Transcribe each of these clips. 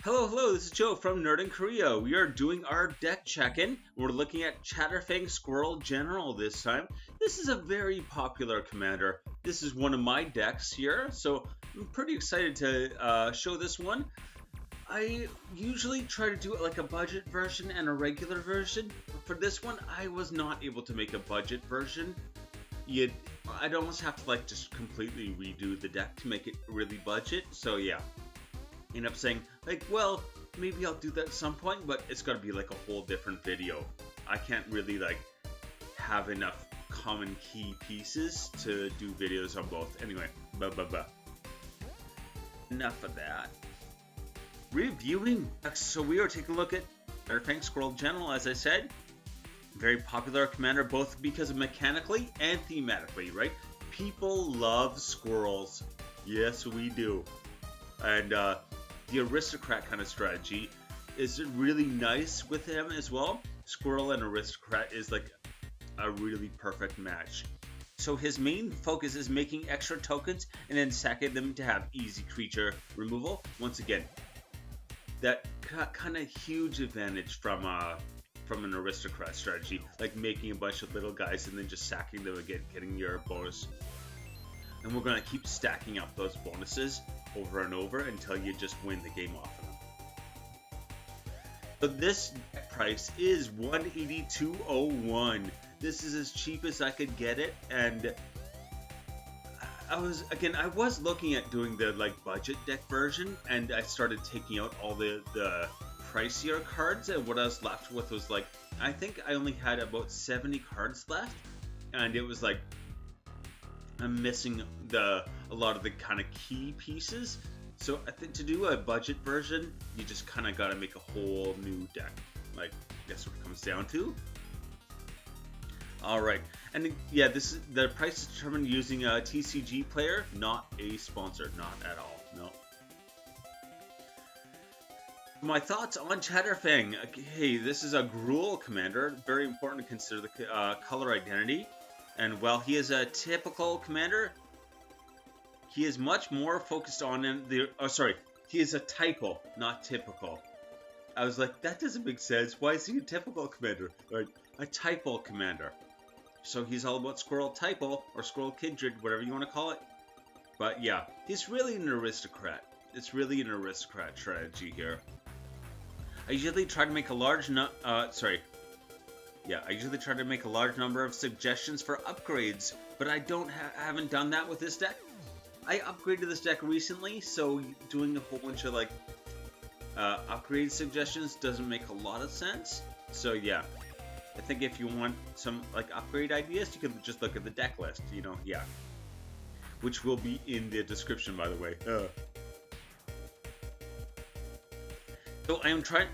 Hello, this is Joe from Nerd in Korea. We are doing our deck check-in. We're looking at Chatterfang Squirrel General this time. This is a very popular commander. This is one of my decks here, so I'm pretty excited to show this one. I usually try to do it like a budget version and a regular version. But for this one, I was not able to make a budget version. I'd almost have to like just completely redo the deck to make it really budget, so yeah. End up saying like, well, maybe I'll do that at some point, but it's got to be like a whole different video. I can't really like have enough common key pieces to do videos on both. Anyway, enough of that. Reviewing decks. So we are taking a look at Chatterfang Squirrel General, as I said. Very popular commander, both because of mechanically and thematically, right? People love squirrels. Yes, we do. And the aristocrat kind of strategy is really nice with him as well. Squirrel and aristocrat is like a really perfect match. So his main focus is making extra tokens and then sacking them to have easy creature removal. Once again, that kind of huge advantage from an aristocrat strategy, like making a bunch of little guys and then just sacking them again, getting your bonus. And we're going to keep stacking up those bonuses over and over until you just win the game off of them. So this price is $182.01. This is as cheap as I could get it, and I was looking at doing the like budget deck version, and I started taking out all the pricier cards, and what I was left with was like, I think I only had about 70 cards left, and it was like I'm missing a lot of the kind of key pieces. So I think to do a budget version, you just kind of got to make a whole new deck. Like, that's what it comes down to. All right, and yeah, the price is determined using a TCG player, not a sponsor, not at all. No. My thoughts on Chatterfang. Hey, this is a Gruul commander. Very important to consider the color identity. And while he is a typical commander, he is much more focused on he is a typo, not typical. I was like, that doesn't make sense. Why is he a typical commander? Or a typo commander. So he's all about squirrel typo, or squirrel kindred, whatever you want to call it. But yeah, he's really an aristocrat. It's really an aristocrat strategy here. I usually try to make a large I usually try to make a large number of suggestions for upgrades, but I haven't done that with this deck. I upgraded this deck recently, so doing a whole bunch of like upgrade suggestions doesn't make a lot of sense. So yeah, I think if you want some like upgrade ideas, you can just look at the deck list, yeah. Which will be in the description, by the way. So I am trying...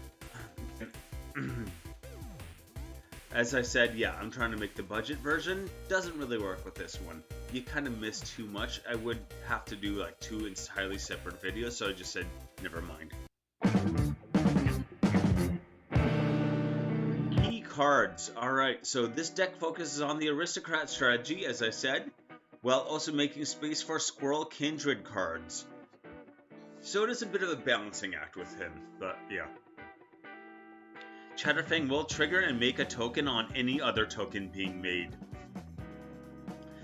As I said, yeah, I'm trying to make the budget version. Doesn't really work with this one. You kind of miss too much. I would have to do like 2 entirely separate videos, so I just said, never mind. Key cards. Alright, so this deck focuses on the aristocrat strategy, as I said, while also making space for squirrel kindred cards. So it is a bit of a balancing act with him, but yeah. Chatterfang will trigger and make a token on any other token being made.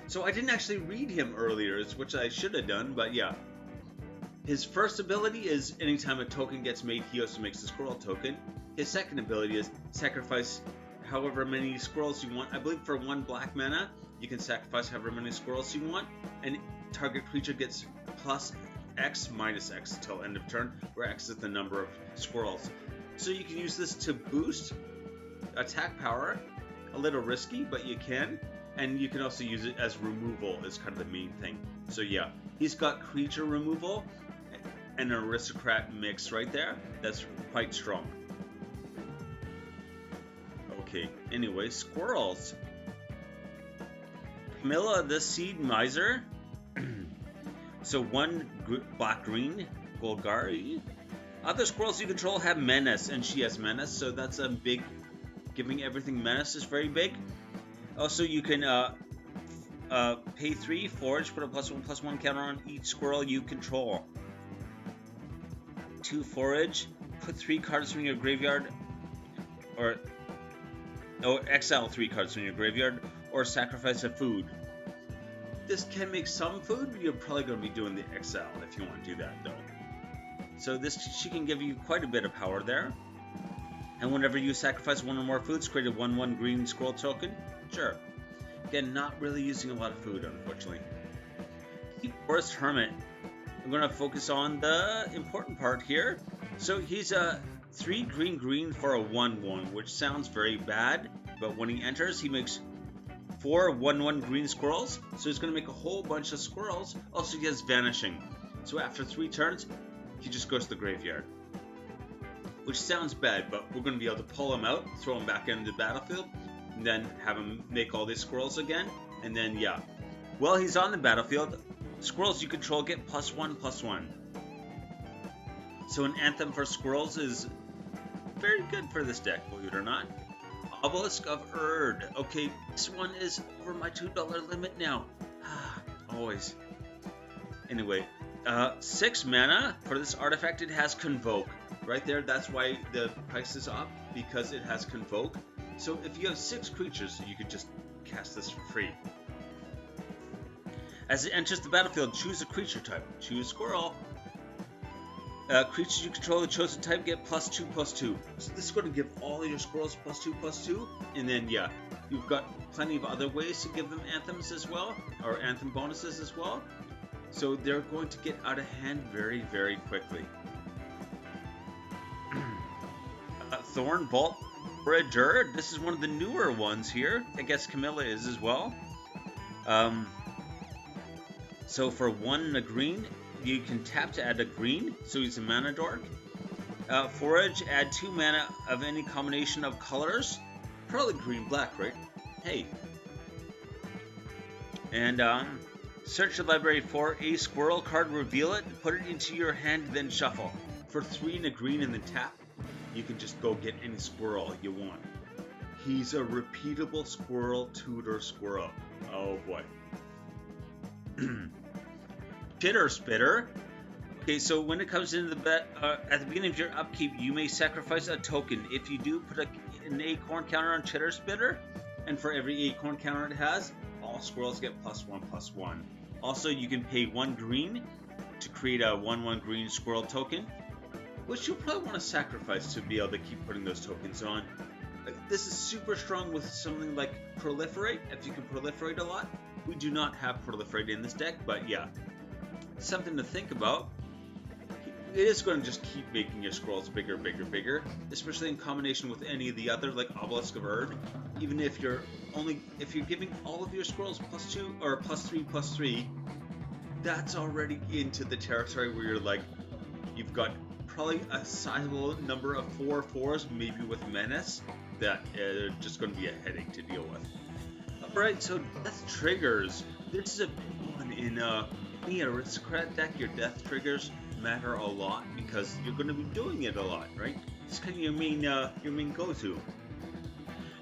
So I didn't actually read him earlier, which I should have done, but yeah. His first ability is anytime a token gets made, he also makes a squirrel token. His second ability is sacrifice however many squirrels you want. I believe for 1 black mana, you can sacrifice however many squirrels you want, and target creature gets plus X minus X until end of turn, where X is the number of squirrels. So you can use this to boost attack power, a little risky, but you can. And you can also use it as removal is kind of the main thing. So yeah, he's got creature removal and an aristocrat mix right there. That's quite strong. Okay, anyway, squirrels. Camilla the Seed Miser. So 1 black-green Golgari. Other squirrels you control have menace, and she has menace, so that's a big... Giving everything menace is very big. Also, you can pay 3, forage, put a +1/+1 counter on each squirrel you control. 2 forage, put 3 cards from your graveyard, or exile 3 cards from your graveyard, or sacrifice a food. This can make some food, but you're probably going to be doing the exile if you want to do that, though. So she can give you quite a bit of power there. And whenever you sacrifice 1 or more foods, create a 1/1 green squirrel token. Sure. Again, not really using a lot of food, unfortunately. Forest Hermit. I'm going to focus on the important part here. So he's a 3 green for a 1/1, which sounds very bad, but when he enters, he makes 4 1/1 green squirrels. So he's going to make a whole bunch of squirrels. Also, he has Vanishing. So after 3 turns, he just goes to the graveyard. Which sounds bad, but we're going to be able to pull him out, throw him back into the battlefield, and then have him make all these squirrels again. And then, yeah. While he's on the battlefield, squirrels you control get +1/+1. So an Anthem for squirrels is very good for this deck, believe it or not. Obelisk of Erd. Okay, this one is over my $2 limit now. Always. Anyway, 6 mana for this artifact. It has Convoke. Right there, that's why the price is up, because it has Convoke. So if you have 6 creatures, you could just cast this for free. As it enters the battlefield, choose a creature type. Choose Squirrel. Creatures you control the chosen type get +2/+2. So this is going to give all your squirrels +2/+2. And then, yeah, you've got plenty of other ways to give them anthems as well, or anthem bonuses as well. So they're going to get out of hand very, very quickly. Thorn Bolt Forager. This is one of the newer ones here. I guess Camilla is as well. So for 1 green, you can tap to add a green. So he's a mana dork. Forage, add 2 mana of any combination of colors. Probably green, black, right? Hey. And search your library for a squirrel card, reveal it, put it into your hand, then shuffle. For 3 and a green in the tap, you can just go get any squirrel you want. He's a repeatable squirrel, tutor squirrel. Oh boy. Chitter Spitter. Okay, so when it comes into the at the beginning of your upkeep, you may sacrifice a token. If you do, put an acorn counter on Chitter Spitter, and for every acorn counter it has, all squirrels get +1/+1. Also, you can pay 1 green to create a 1/1 green squirrel token, which you'll probably want to sacrifice to be able to keep putting those tokens on. This is super strong with something like Proliferate, if you can proliferate a lot. We do not have Proliferate in this deck, but yeah, something to think about. It is going to just keep making your squirrels bigger, especially in combination with any of the other, like Obelisk of Erd. Even if you're giving all of your squirrels +2 or +3/+3, that's already into the territory where you're like, you've got probably a sizable number of 4/4s, maybe with Menace, that are just going to be a headache to deal with. Alright, so death triggers. This is a big one in any aristocrat deck. Your death triggers matter a lot because you're going to be doing it a lot, right? It's kind of your main go-to.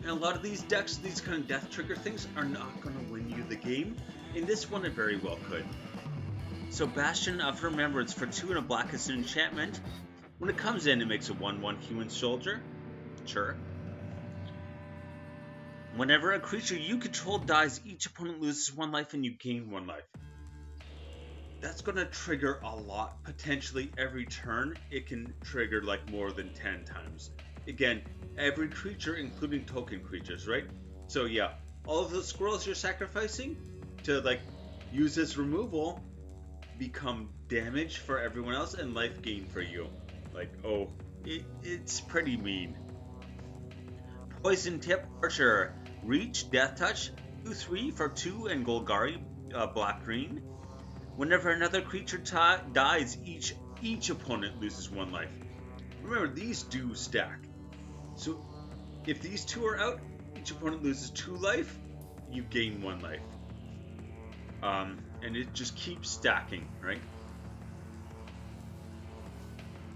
And a lot of these decks, these kind of death trigger things, are not going to win you the game. In this one, it very well could. So Bastion of Remembrance for 2 and a black is an enchantment. When it comes in, it makes a 1/1 human soldier. Sure. Whenever a creature you control dies, each opponent loses 1 life and you gain 1 life. That's going to trigger a lot, potentially every turn. It can trigger like more than 10 times. Again, every creature, including token creatures, right? So yeah, all of the squirrels you're sacrificing to like use this removal become damage for everyone else and life gain for you. Like, oh, it's pretty mean. Poison Tip Archer. Reach, Death Touch, 2/3 for 2 and Golgari, black-green. Whenever another creature dies, each opponent loses 1 life. Remember, these do stack. So if these 2 are out, each opponent loses 2 life, you gain 1 life. And it just keeps stacking, right?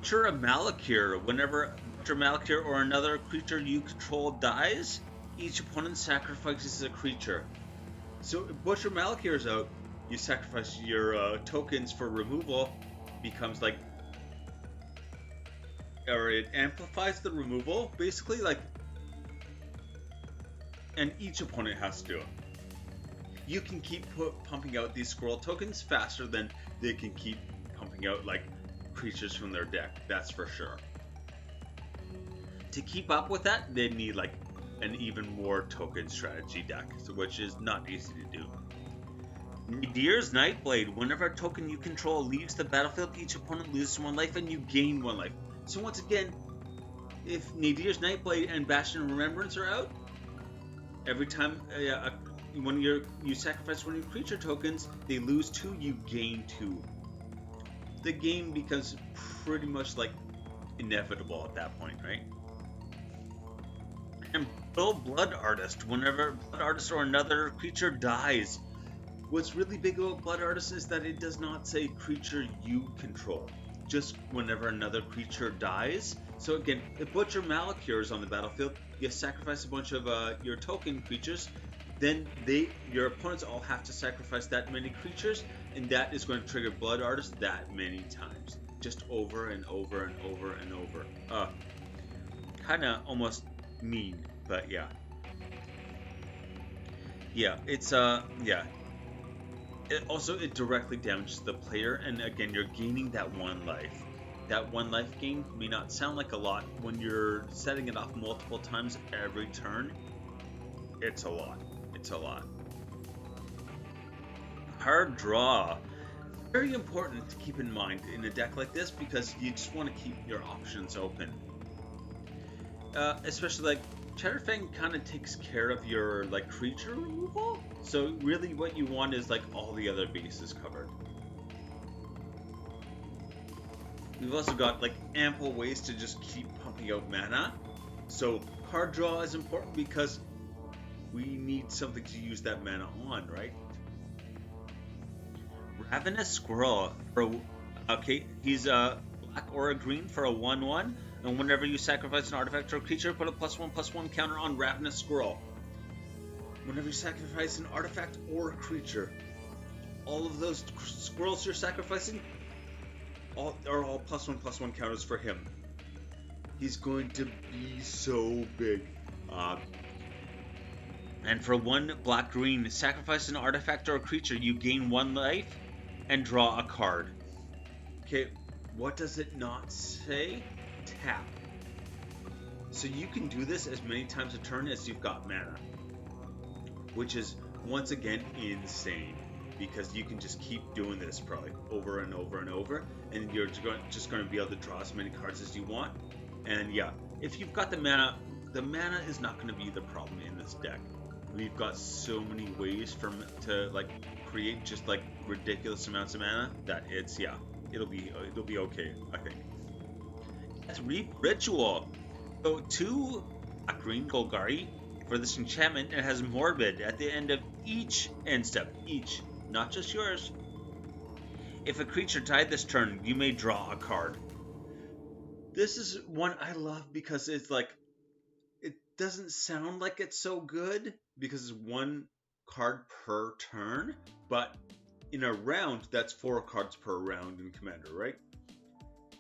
Butcher of Malakir. Whenever Butcher of Malakir or another creature you control dies, each opponent sacrifices a creature. So if Butcher of Malakir is out, you sacrifice your tokens for removal. Becomes like or it amplifies the removal, basically, like, and each opponent has to do it. You can keep pumping out these squirrel tokens faster than they can keep pumping out, like, creatures from their deck, that's for sure. To keep up with that, they need, like, an even more token strategy deck, which is not easy to do. Nadir's Nightblade. Whenever a token you control leaves the battlefield, each opponent loses 1 life and you gain 1 life. So once again, if Nadir's Nightblade and Bastion of Remembrance are out, every time when you sacrifice 1 of your creature tokens, they lose 2, you gain 2. The game becomes pretty much like inevitable at that point, right? And Blood Artist. Whenever Blood Artist or another creature dies, what's really big about Blood Artist is that it does not say creature you control, just whenever another creature dies. So again, if Butcher Malakir is on the battlefield, you sacrifice a bunch of your token creatures, then your opponents all have to sacrifice that many creatures, and that is going to trigger Blood Artist that many times, just over and over and over and over. Kinda almost mean, but yeah. Yeah, it's yeah. It directly damages the player, and again, you're gaining that 1 life. That 1 life gain may not sound like a lot when you're setting it off multiple times every turn. It's a lot. It's a lot. Card draw. Very important to keep in mind in a deck like this, because you just want to keep your options open. Especially like Chatterfang kind of takes care of your like creature removal, so really what you want is like all the other bases covered. We've also got like ample ways to just keep pumping out mana, so card draw is important because we need something to use that mana on, right? Ravenous Squirrel. Okay, he's a black or a green for a 1/1. And whenever you sacrifice an artifact or a creature, put a +1/+1 counter on Ravenous Squirrel. Whenever you sacrifice an artifact or a creature, all of those squirrels you're sacrificing are all +1/+1 counters for him. He's going to be so big. And for 1 black-green, sacrifice an artifact or a creature, you gain 1 life and draw a card. Okay, what does it not say? Tap. So you can do this as many times a turn as you've got mana, which is once again insane, because you can just keep doing this probably over and over and over, and you're just going to be able to draw as many cards as you want. And yeah, if you've got the mana is not going to be the problem in this deck. We've got so many ways to like create just like ridiculous amounts of mana that it'll be okay, I think. That's Reap Ritual. So 2 green Golgari for this enchantment. It has Morbid at the end of each end step. Each, not just yours. If a creature died this turn, you may draw a card. This is one I love because it's like, it doesn't sound like it's so good because it's 1 card per turn, but in a round, that's 4 cards per round in Commander, right?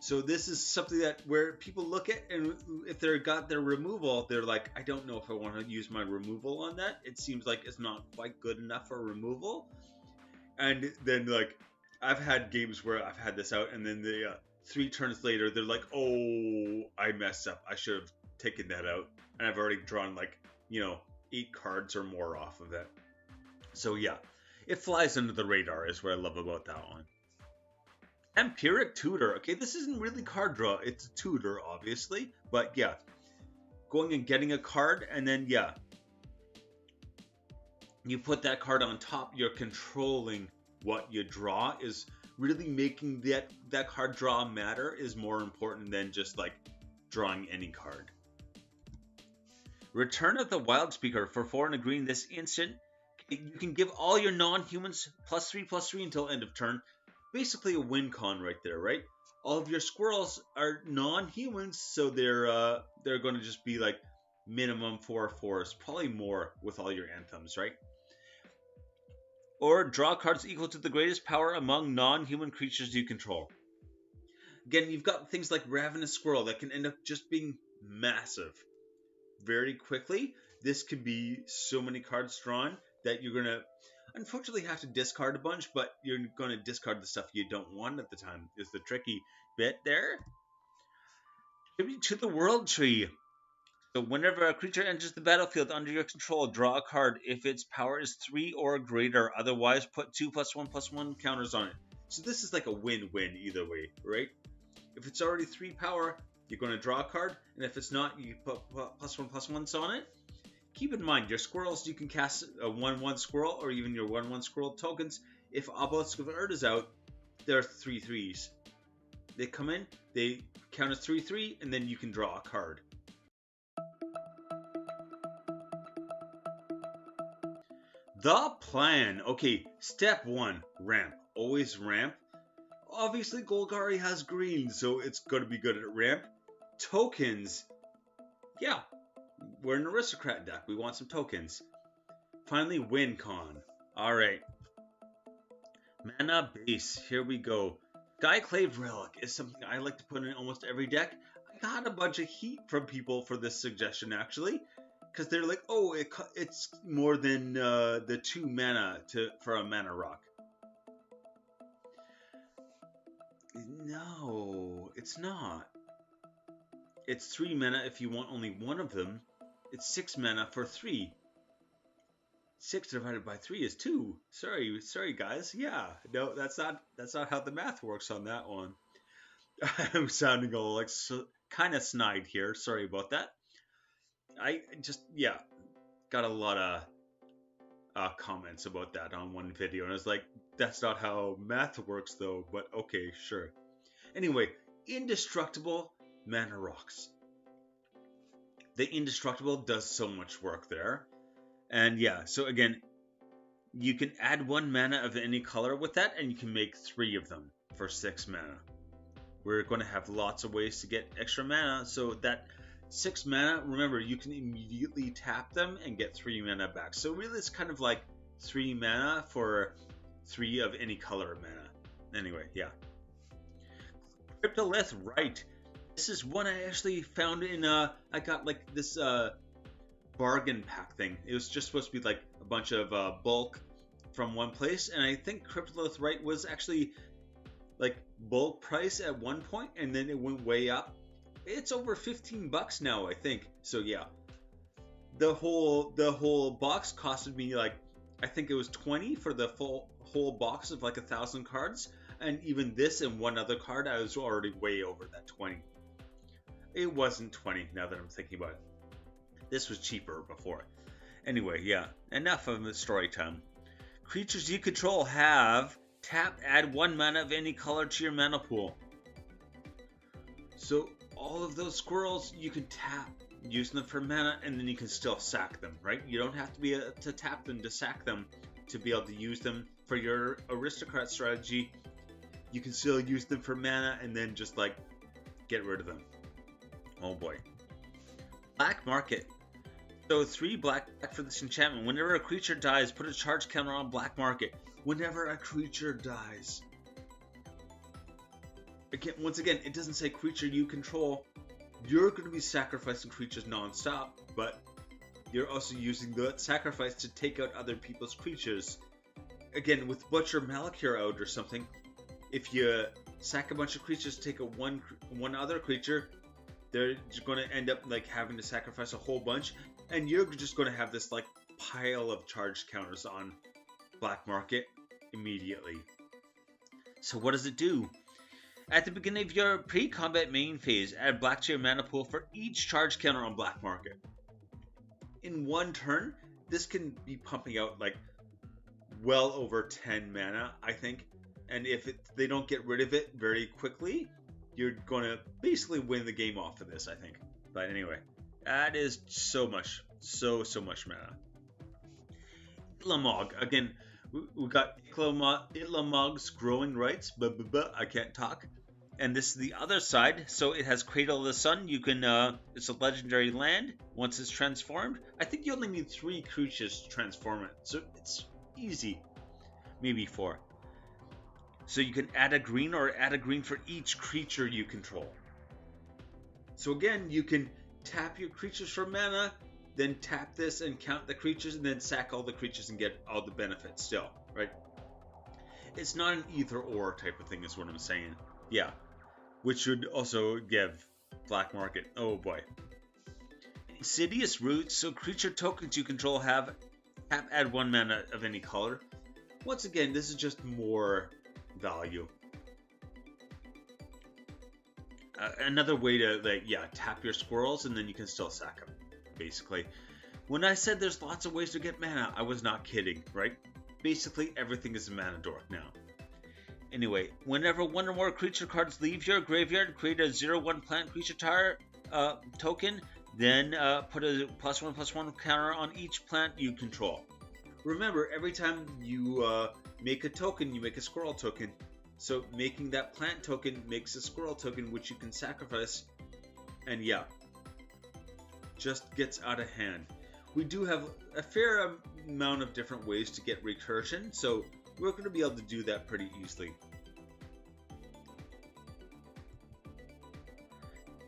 So this is something that where people look at, and if they've got their removal, they're like, I don't know if I want to use my removal on that. It seems like it's not quite good enough for removal. And then like, I've had games where I've had this out, and then 3 turns later, they're like, oh, I messed up. I should have taken that out. And I've already drawn like, 8 cards or more off of it. So yeah, it flies under the radar is what I love about that one. Empiric Tutor. Okay, this isn't really card draw. It's a tutor, obviously. But yeah, going and getting a card, and then yeah, you put that card on top. You're controlling what you draw. Is really making that card draw matter is more important than just like drawing any card. Return of the Wild Speaker for 4 and a green. This instant, you can give all your non-humans +3/+3 until end of turn. Basically a win con right there, right? All of your squirrels are non-humans, so they're going to just be like minimum 4/4s, probably more with all your anthems, right? Or draw cards equal to the greatest power among non-human creatures you control. Again, you've got things like Ravenous Squirrel that can end up just being massive very quickly. This could be so many cards drawn that you're going to unfortunately have to discard a bunch, but you're going to discard the stuff you don't want at the time, is the tricky bit there. Tribute to the World Tree. So whenever a creature enters the battlefield under your control, draw a card if its power is 3 or greater. Otherwise, put 2+1/+1 counters on it. So this is like a win-win either way, right? If it's already 3 power, you're going to draw a card, and if it's not, you put +1/+1s on it. Keep in mind, your squirrels, you can cast a 1/1 squirrel, or even your 1/1 squirrel tokens. If Obelisk of Erd is out, they're 3/3s. They come in, they count as 3/3, and then you can draw a card. The plan. Okay, step 1, ramp. Always ramp. Obviously, Golgari has green, so it's going to be good at ramp. Tokens. Yeah, we're an aristocrat deck. We want some tokens. Finally, win con. Alright. Mana base. Here we go. Skyclave Relic is something I like to put in almost every deck. I got a bunch of heat from people for this suggestion, actually. Because they're like, oh, it's more than the 2 mana for a mana rock. No, it's not. It's 3 mana if you want only one of them. It's 6 mana for 3. 6 divided by 3 is 2. Sorry guys. Yeah, no, that's not how the math works on that one. I'm sounding all like kind of snide here. Sorry about that. I just, yeah, got a lot of comments about that on one video, and I was like, that's not how math works though, but okay, sure. Anyway, indestructible mana rocks. The indestructible does so much work there. And yeah, so again, you can add 1 mana of any color with that, and you can make 3 of them for 6 mana. We're going to have lots of ways to get extra mana, so that 6 mana, remember, you can immediately tap them and get 3 mana back. So really, it's kind of like 3 mana for 3 of any color mana. Anyway, yeah. Cryptolith Right. This is one I actually found in, I got like this bargain pack thing. It was just supposed to be like a bunch of bulk from one place, and I think Cryptolith Right was actually like bulk price at one point, and then it went way up. It's over $15 now, I think. So yeah, the whole box costed me like, I think it was 20 for the whole box of like 1,000 cards, and even this and one other card, I was already way over that 20. It wasn't 20 now that I'm thinking about it. This was cheaper before. Anyway, yeah, enough of the story time. Creatures you control have tap, add 1 mana of any color to your mana pool. So all of those squirrels, you can tap, use them for mana, and then you can still sack them, right? You don't have to be to tap them to sack them to be able to use them for your aristocrat strategy. You can still use them for mana and then just like get rid of them. Oh boy. Black Market. So 3 black for this enchantment. Whenever a creature dies, put a charge counter on Black Market. Whenever a creature dies. Again, once again, it doesn't say creature you control. You're going to be sacrificing creatures non-stop, but you're also using the sacrifice to take out other people's creatures. Again, with Butcher Malakir out or something, if you sack a bunch of creatures, take out one other creature, they're going to end up like having to sacrifice a whole bunch, and you're just going to have this like pile of charge counters on Black Market immediately. So what does it do? At the beginning of your pre-combat main phase, add black to your mana pool for each charge counter on Black Market. In one turn, this can be pumping out like well over 10 mana, I think. And if they don't get rid of it very quickly, you're going to basically win the game off of this, I think. But anyway, that is so much mana. Itlamog. Again, we got Itlamog's growing rights, but I can't talk. And this is the other side, so it has Cradle of the Sun. You can, it's a legendary land. Once it's transformed, I think you only need 3 creatures to transform it, so it's easy. Maybe 4. So you can add a green or add a green for each creature you control. So again, you can tap your creatures for mana, then tap this and count the creatures, and then sack all the creatures and get all the benefits still, right? It's not an either or type of thing is what I'm saying. Yeah. Which would also give black market. Oh boy. Insidious Roots, so creature tokens you control have tap add 1 mana of any color. Once again, this is just more value. Another way to, like, yeah, tap your squirrels and then you can still sack them, basically. When I said there's lots of ways to get mana, I was not kidding, right? Basically, everything is a mana dork now. Anyway, whenever one or more creature cards leave your graveyard, create a 0/1 plant creature token, then put a +1/+1 counter on each plant you control. Remember, every time you make a token, you make a squirrel token. So making that plant token makes a squirrel token, which you can sacrifice. And yeah, just gets out of hand. We do have a fair amount of different ways to get recursion, so we're going to be able to do that pretty easily.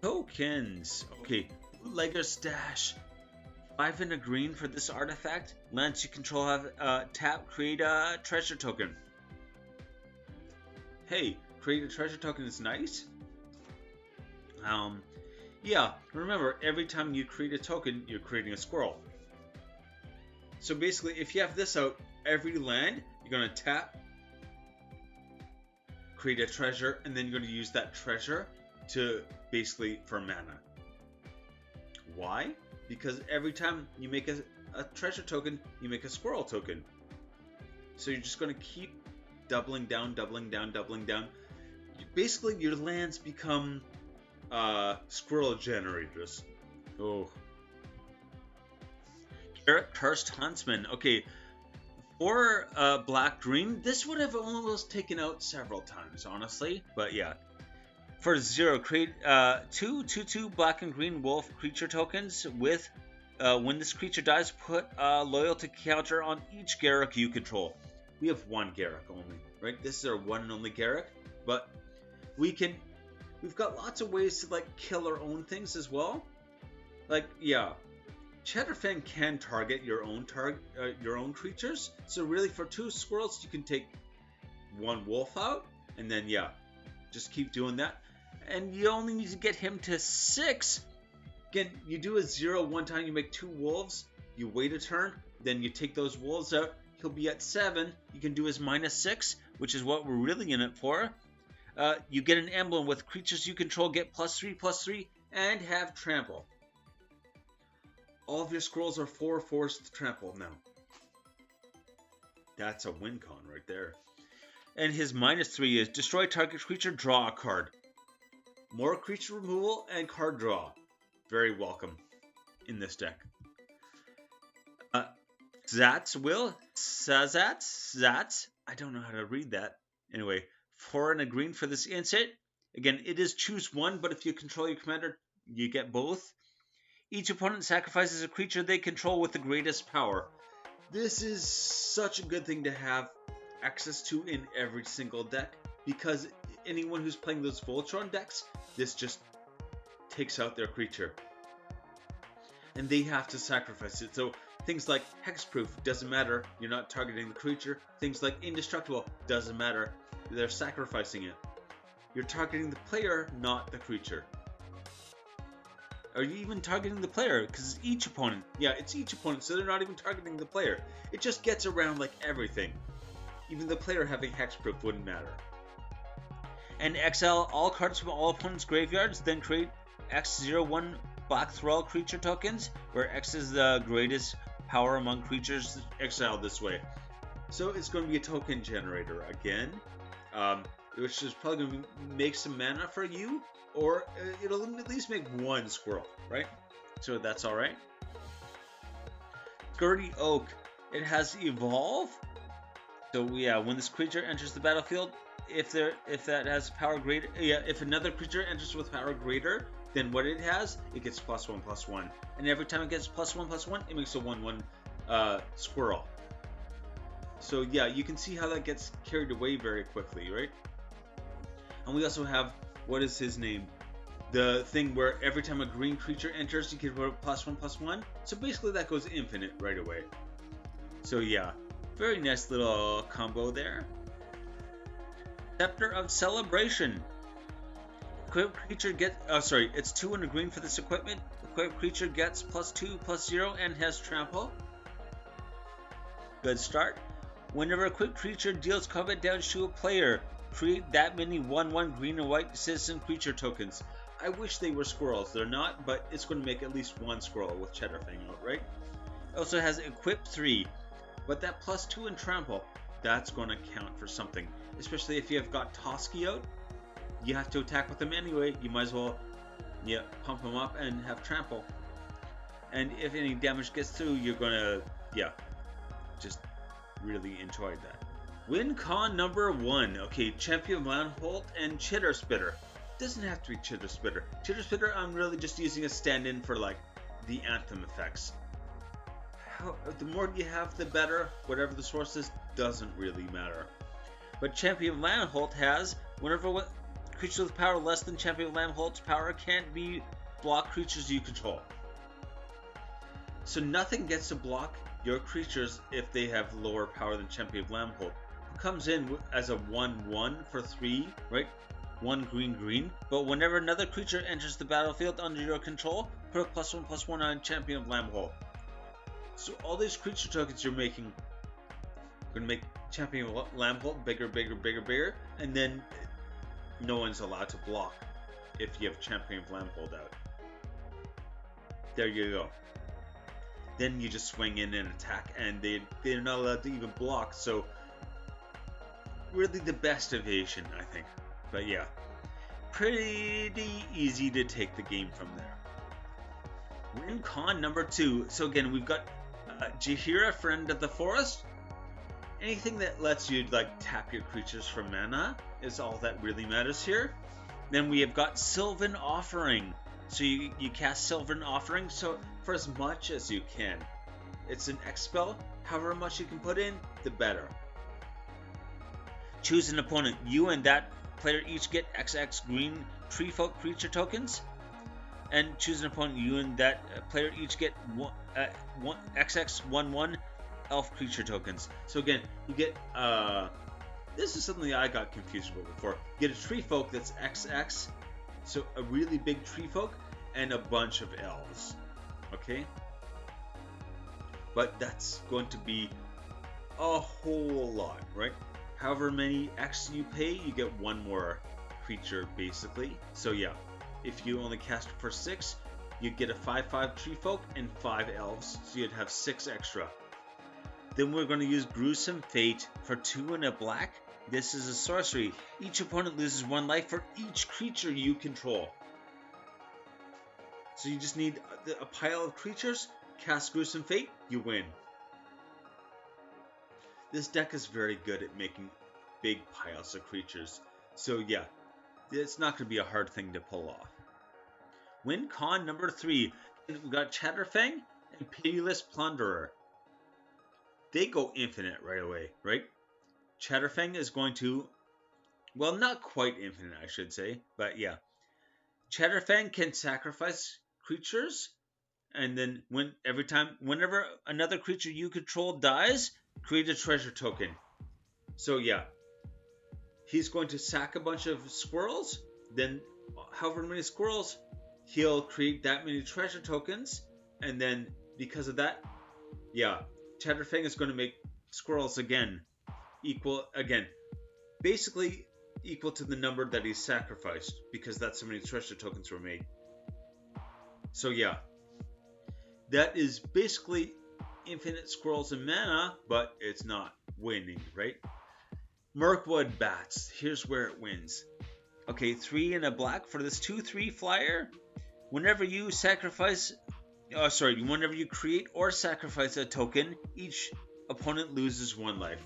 Tokens. Okay, Bootlegger Stash. 5 and a green for this artifact. Lands you control have tap, create a treasure token. Hey, create a treasure token is nice. Yeah, remember, every time you create a token, you're creating a squirrel. So basically, if you have this out, every land, you're going to tap, create a treasure, and then you're going to use that treasure to basically for mana. Why? Because every time you make a treasure token, you make a squirrel token. So you're just going to keep doubling down, doubling down, doubling down. Basically, your lands become squirrel generators. Oh. Cursed Huntsman. Okay, for black-green, this would have almost taken out several times, honestly. But yeah. For 0, create 2/2 black and green wolf creature tokens with, when this creature dies, put a loyalty counter on each Garruk you control. We have 1 Garruk only, right? This is our one and only Garruk, but we've got lots of ways to, like, kill our own things as well. Like, yeah, Chatterfang can target your own creatures. So really, for 2 squirrels, you can take 1 wolf out, and then yeah, just keep doing that. And you only need to get him to 6. Again, you do a 0 one time, you make 2 wolves, you wait a turn, then you take those wolves out, he'll be at 7. You can do his -6, which is what we're really in it for. You get an emblem with creatures you control get +3/+3 and have trample. All of your squirrels are 4/4 trample now. That's a win con right there. And his -3 is destroy target creature, draw a card. More creature removal and card draw. Very welcome in this deck. Zats. I don't know how to read that. Anyway, 4 and a green for this instant. Again, it is choose 1, but if you control your commander, you get both. Each opponent sacrifices a creature they control with the greatest power. This is such a good thing to have access to in every single deck, because anyone who's playing those Voltron decks, this just takes out their creature. And they have to sacrifice it. So things like Hexproof, doesn't matter, you're not targeting the creature. Things like Indestructible, doesn't matter, they're sacrificing it. You're targeting the player, not the creature. Are you even targeting the player? Because it's each opponent. Yeah, it's each opponent, so they're not even targeting the player. It just gets around like everything. Even the player having Hexproof wouldn't matter. And exile all cards from all opponents' graveyards, then create X01 Black Thrall creature tokens, where X is the greatest power among creatures exiled this way. So it's going to be a token generator again, which is probably going to make some mana for you, or it'll at least make 1 squirrel, right? So that's alright. Sturdy Oak. It has Evolve. So yeah, when this creature enters the battlefield, if that has power greater, if another creature enters with power greater than what it has, it gets +1/+1. And every time it gets +1/+1, it makes a 1/1 squirrel. So yeah, you can see how that gets carried away very quickly, right? And we also have, what is his name? The thing where every time a green creature enters, you can put +1/+1. So basically that goes infinite right away. So yeah, very nice little combo there. Scepter of Celebration. Equipped creature gets, it's 2 and a green for this equipment. Equipped creature gets +2/+0 and has trample. Good start. Whenever a equipped creature deals combat damage to a player, create that many 1/1 green and white citizen creature tokens. I wish they were squirrels. They're not, but it's going to make at least one squirrel with Chatterfang out, right? It also has Equip 3, but that +2 and trample, that's going to count for something. Especially if you have got Toski out, you have to attack with them anyway. You might as well, yeah, pump them up and have trample. And if any damage gets through, you're going to, yeah, just really enjoyed that. Win con number 1. Okay, Champion Landholt and Chitter Spitter. Doesn't have to be Chitter Spitter. Chitter Spitter, I'm really just using a stand-in for like the anthem effects. The more you have, the better. Whatever the source is, doesn't really matter. But Champion Landholt has, whenever creatures with power less than Champion Landholt's power can't be block creatures you control. So nothing gets to block your creatures if they have lower power than Champion Landholt. Who comes in as a 1/1 for 3, right? 1 green, but whenever another creature enters the battlefield under your control, put a +1/+1 on Champion Landholt. So all these creature tokens you're making are going to make Champion Landholt bigger, and then no one's allowed to block if you have Champion Landholt out. There you go. Then you just swing in and attack, and they're not allowed to even block, so really the best evasion, I think. But yeah, pretty easy to take the game from there. Win con number 2. So again, we've got Jaheira, Friend of the Forest. Anything that lets you like tap your creatures for mana is all that really matters here. Then we have got Sylvan Offering. So you cast Sylvan Offering so for as much as you can. It's an X spell. However much you can put in, the better. Choose an opponent. You and that player each get XX green tree folk creature tokens. And choose an opponent. You and that player each get XX 1/1 elf creature tokens. So again, you get this is something I got confused with before. You get a tree folk that's XX, so a really big tree folk and a bunch of elves. Okay? But that's going to be a whole lot, right? However many X you pay, you get one more creature basically. So yeah, if you only cast for 6, you'd get a 5/5 tree folk and 5 elves, so you'd have 6 extra. Then we're going to use Gruesome Fate for 2 and a black. This is a sorcery. Each opponent loses 1 life for each creature you control. So you just need a pile of creatures, cast Gruesome Fate, you win. This deck is very good at making big piles of creatures. So yeah, it's not going to be a hard thing to pull off. Win con number 3. We've got Chatterfang and Pitiless Plunderer. They go infinite right away, right? Chatterfang is going to, well, not quite infinite, I should say, but yeah. Chatterfang can sacrifice creatures, and then whenever another creature you control dies, create a treasure token. So yeah, he's going to sack a bunch of squirrels, then however many squirrels, he'll create that many treasure tokens, and then because of that, yeah, Chatterfang is going to make squirrels basically equal to the number that he sacrificed, because that's how many treasure tokens were made. So yeah, that is basically infinite squirrels and mana, but it's not winning, right? Mirkwood Bats, here's where it wins. Okay, 3 and a black for this 2/3 flyer. Whenever you create or sacrifice a token, each opponent loses 1 life.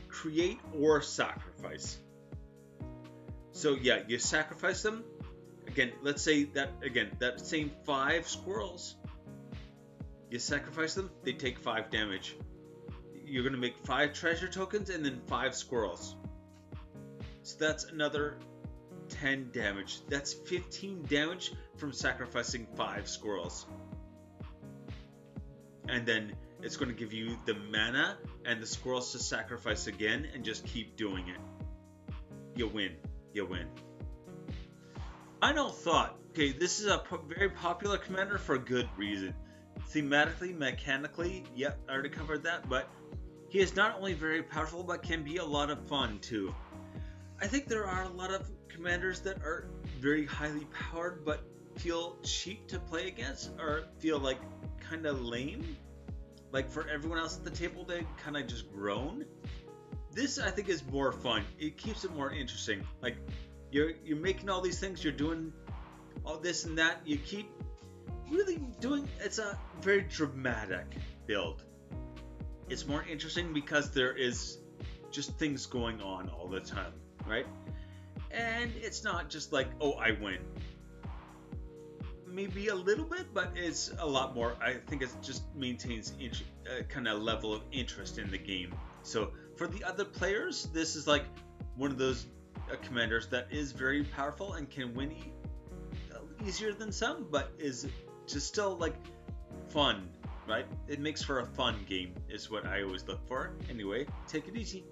Create or sacrifice. So yeah, you sacrifice them. Again, let's say that same 5 squirrels. You sacrifice them, they take 5 damage. you're going to make 5 treasure tokens and then 5 squirrels. So that's another 10 damage. That's 15 damage from sacrificing 5 squirrels. And then it's going to give you the mana and the squirrels to sacrifice again and just keep doing it. You win. You win. Final thought. Okay, this is a very popular commander for a good reason. Thematically, mechanically, yep, I already covered that, but he is not only very powerful, but can be a lot of fun too. I think there are a lot of commanders that are very highly powered, but feel cheap to play against, or feel like kind of lame. Like for everyone else at the table, they kind of just groan. This, I think, is more fun. It keeps it more interesting. Like, you're making all these things, you're doing all this and that, you keep really doing, it's a very dramatic build. It's more interesting because there is just things going on all the time, right? And it's not just like, oh, I win. Maybe a little bit, but it's a lot more. I think it just maintains kind of level of interest in the game. So for the other players, this is like one of those commanders that is very powerful and can win easier than some, but is just still like fun, right? It makes for a fun game is what I always look for. Anyway, take it easy.